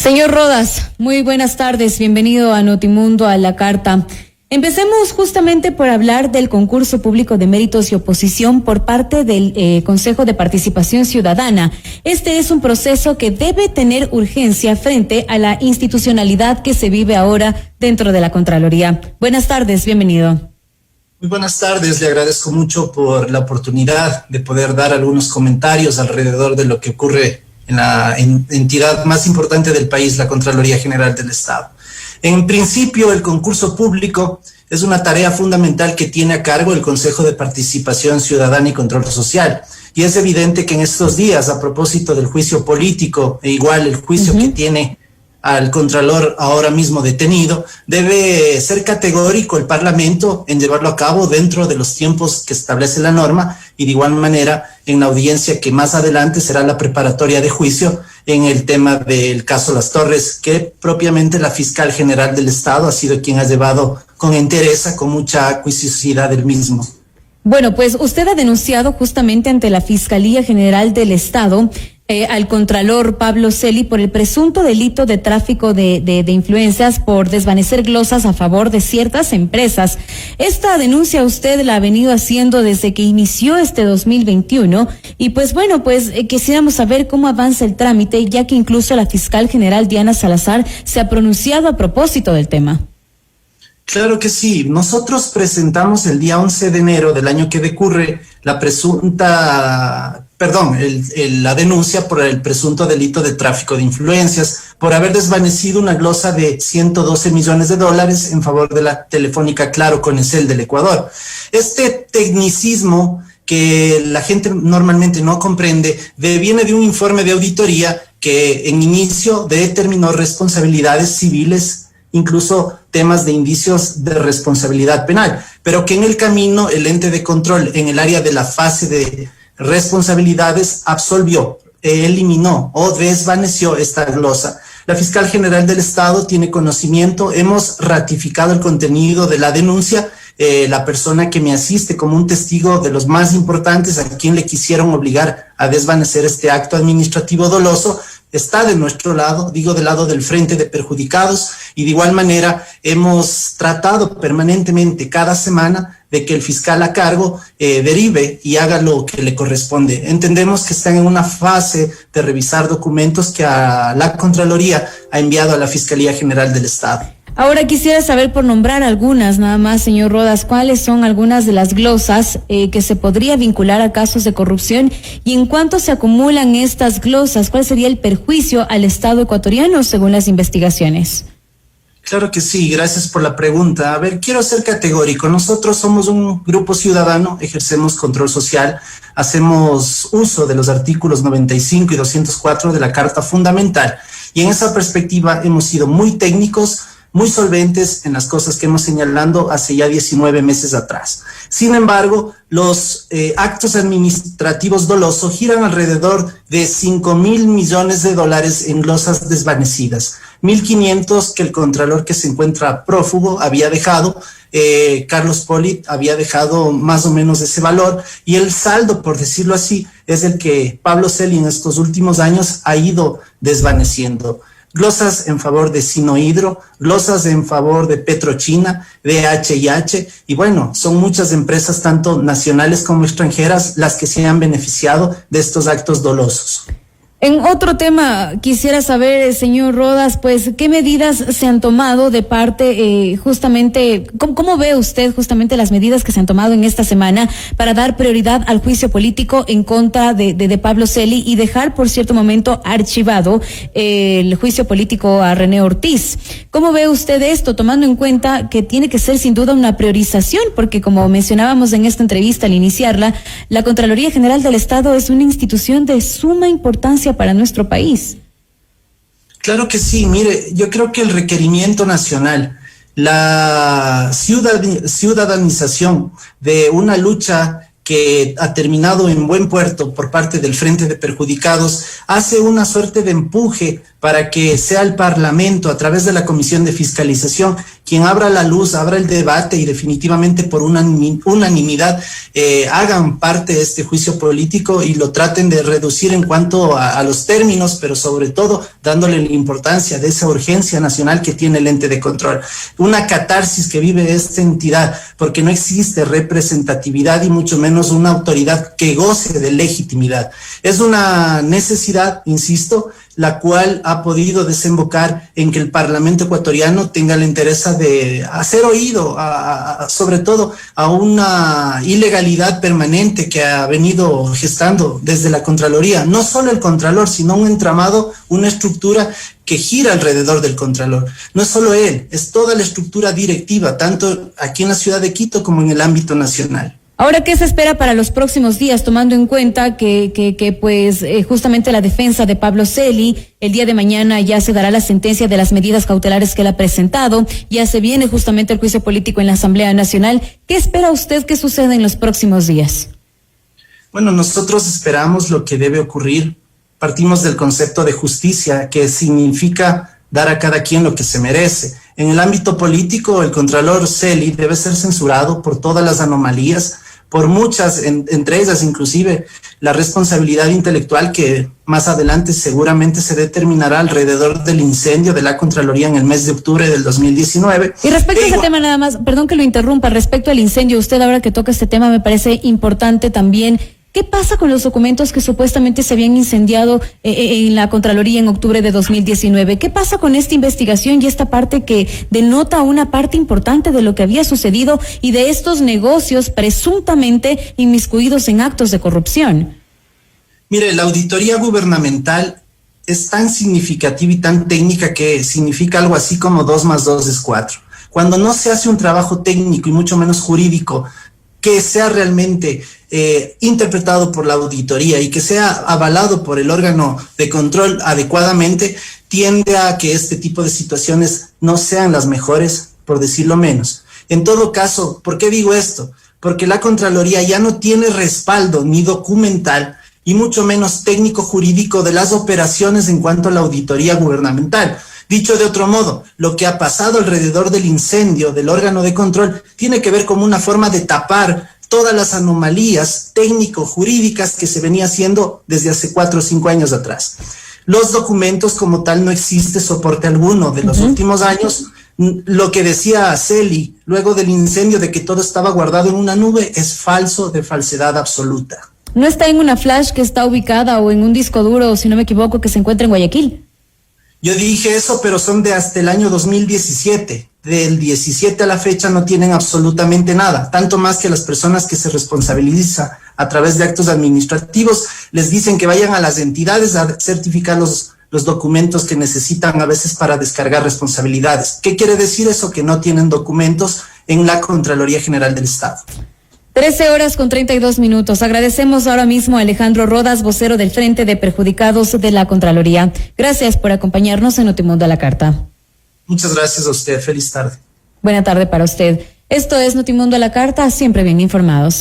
Señor Rodas, muy buenas tardes, bienvenido a Notimundo a la Carta. Empecemos justamente por hablar del concurso público de méritos y oposición por parte del Consejo de Participación Ciudadana. Este es un proceso que debe tener urgencia frente a la institucionalidad que se vive ahora dentro de la Contraloría. Buenas tardes, bienvenido. Muy buenas tardes, le agradezco mucho por la oportunidad de poder dar algunos comentarios alrededor de lo que ocurre en la entidad más importante del país, la Contraloría General del Estado. En principio, el concurso público es una tarea fundamental que tiene a cargo el Consejo de Participación Ciudadana y Control Social. Y es evidente que en estos días, a propósito del juicio político, e igual el juicio que tiene al Contralor ahora mismo detenido, debe ser categórico el Parlamento en llevarlo a cabo dentro de los tiempos que establece la norma y de igual manera en la audiencia que más adelante será la preparatoria de juicio en el tema del caso Las Torres, que propiamente la Fiscal General del Estado ha sido quien ha llevado con entereza, con mucha acuiciosidad del mismo. Bueno, pues usted ha denunciado justamente ante la Fiscalía General del Estado al Contralor Pablo Celi por el presunto delito de tráfico de influencias por desvanecer glosas a favor de ciertas empresas. Esta denuncia usted la ha venido haciendo desde que inició este 2021 y pues bueno, quisiéramos saber cómo avanza el trámite, ya que incluso la Fiscal General Diana Salazar se ha pronunciado a propósito del tema. Claro que sí. Nosotros presentamos el día 11 de enero del año que decurre la denuncia por el presunto delito de tráfico de influencias por haber desvanecido una glosa de $112 millones en favor de la Telefónica Claro Conecel del Ecuador. Este tecnicismo que la gente normalmente no comprende viene de un informe de auditoría que en inicio determinó responsabilidades civiles, incluso temas de indicios de responsabilidad penal, pero que en el camino el ente de control en el área de la fase de responsabilidades absolvió, eliminó o desvaneció esta glosa. La Fiscal General del Estado tiene conocimiento, hemos ratificado el contenido de la denuncia. La persona que me asiste como un testigo de los más importantes a quien le quisieron obligar a desvanecer este acto administrativo doloso, está de nuestro lado, digo del lado del frente de perjudicados, y de igual manera hemos tratado permanentemente cada semana de que el fiscal a cargo derive y haga lo que le corresponde. Entendemos que están en una fase de revisar documentos que a la Contraloría ha enviado a la Fiscalía General del Estado. Ahora quisiera saber, por nombrar algunas nada más, señor Rodas, cuáles son algunas de las glosas que se podría vincular a casos de corrupción y en cuánto se acumulan estas glosas, cuál sería el perjuicio al Estado ecuatoriano según las investigaciones. Claro que sí, gracias por la pregunta. A ver, quiero ser categórico. Nosotros somos un grupo ciudadano, ejercemos control social, hacemos uso de los artículos 95 y 204 de la Carta Fundamental y en esa perspectiva hemos sido muy técnicos, muy solventes en las cosas que hemos señalando hace ya 19 meses atrás. Sin embargo, los actos administrativos dolosos giran alrededor de $5,000 millones en glosas desvanecidas. 1.500 que el Contralor que se encuentra prófugo había dejado, Carlos Polit había dejado más o menos ese valor, y el saldo, por decirlo así, es el que Pablo Celi en estos últimos años ha ido desvaneciendo. Glosas en favor de Sinohidro, glosas en favor de Petrochina, de H&H, y bueno, son muchas empresas, tanto nacionales como extranjeras, las que se han beneficiado de estos actos dolosos. En otro tema, quisiera saber, señor Rodas, pues, ¿qué medidas se han tomado de parte, justamente, cómo ve usted justamente las medidas que se han tomado en esta semana para dar prioridad al juicio político en contra de Pablo Celi y dejar por cierto momento archivado el juicio político a René Ortiz? ¿Cómo ve usted esto, tomando en cuenta que tiene que ser sin duda una priorización? Porque como mencionábamos en esta entrevista al iniciarla, la Contraloría General del Estado es una institución de suma importancia para nuestro país. Claro que sí, mire, yo creo que el requerimiento nacional, la ciudadanización de una lucha que ha terminado en buen puerto por parte del Frente de Perjudicados, hace una suerte de empuje para que sea el Parlamento, a través de la Comisión de Fiscalización, quien abra la luz, abra el debate y definitivamente por unanimidad hagan parte de este juicio político y lo traten de reducir en cuanto a los términos, pero sobre todo dándole la importancia de esa urgencia nacional que tiene el ente de control. Una catarsis que vive esta entidad, porque no existe representatividad y mucho menos una autoridad que goce de legitimidad. Es una necesidad, insisto, la cual ha podido desembocar en que el Parlamento ecuatoriano tenga la interés de hacer oído, sobre todo a una ilegalidad permanente que ha venido gestando desde la Contraloría. No solo el Contralor, sino un entramado, una estructura que gira alrededor del Contralor. No es solo él, es toda la estructura directiva, tanto aquí en la ciudad de Quito como en el ámbito nacional. Ahora, ¿qué se espera para los próximos días, tomando en cuenta que justamente la defensa de Pablo Celi, el día de mañana ya se dará la sentencia de las medidas cautelares que él ha presentado, ya se viene justamente el juicio político en la Asamblea Nacional? ¿Qué espera usted que suceda en los próximos días? Bueno, nosotros esperamos lo que debe ocurrir. Partimos del concepto de justicia, que significa dar a cada quien lo que se merece. En el ámbito político, el Contralor Celi debe ser censurado por todas las anomalías, por muchas, entre ellas inclusive la responsabilidad intelectual que más adelante seguramente se determinará alrededor del incendio de la Contraloría en el mes de octubre del 2019. Y respecto a ese tema nada más, perdón que lo interrumpa, respecto al incendio, usted ahora que toca este tema me parece importante también. ¿Qué pasa con los documentos que supuestamente se habían incendiado en la Contraloría en octubre de 2019? ¿Qué pasa con esta investigación y esta parte que denota una parte importante de lo que había sucedido y de estos negocios presuntamente inmiscuidos en actos de corrupción? Mire, la auditoría gubernamental es tan significativa y tan técnica que significa algo así como 2 más 2 es 4. Cuando no se hace un trabajo técnico y mucho menos jurídico que sea realmente interpretado por la auditoría y que sea avalado por el órgano de control adecuadamente, tiende a que este tipo de situaciones no sean las mejores, por decirlo menos. En todo caso, ¿por qué digo esto? Porque la Contraloría ya no tiene respaldo ni documental y mucho menos técnico jurídico de las operaciones en cuanto a la auditoría gubernamental. Dicho de otro modo, lo que ha pasado alrededor del incendio del órgano de control tiene que ver con una forma de tapar todas las anomalías técnico-jurídicas que se venía haciendo desde hace 4 o 5 años atrás. Los documentos como tal no existe soporte alguno de los últimos años. Lo que decía Celi luego del incendio de que todo estaba guardado en una nube es falso, de falsedad absoluta. ¿No está en una flash que está ubicada o en un disco duro, si no me equivoco, que se encuentra en Guayaquil? Yo dije eso, pero son de hasta el año 2017. Del 17 a la fecha no tienen absolutamente nada, tanto más que las personas que se responsabilizan a través de actos administrativos les dicen que vayan a las entidades a certificar los documentos que necesitan a veces para descargar responsabilidades. ¿Qué quiere decir eso? Que no tienen documentos en la Contraloría General del Estado. 13:32. Agradecemos ahora mismo a Alejandro Rodas, vocero del Frente de Perjudicados de la Contraloría. Gracias por acompañarnos en Notimundo a la Carta. Muchas gracias a usted. Feliz tarde. Buena tarde para usted. Esto es Notimundo a la Carta, siempre bien informados.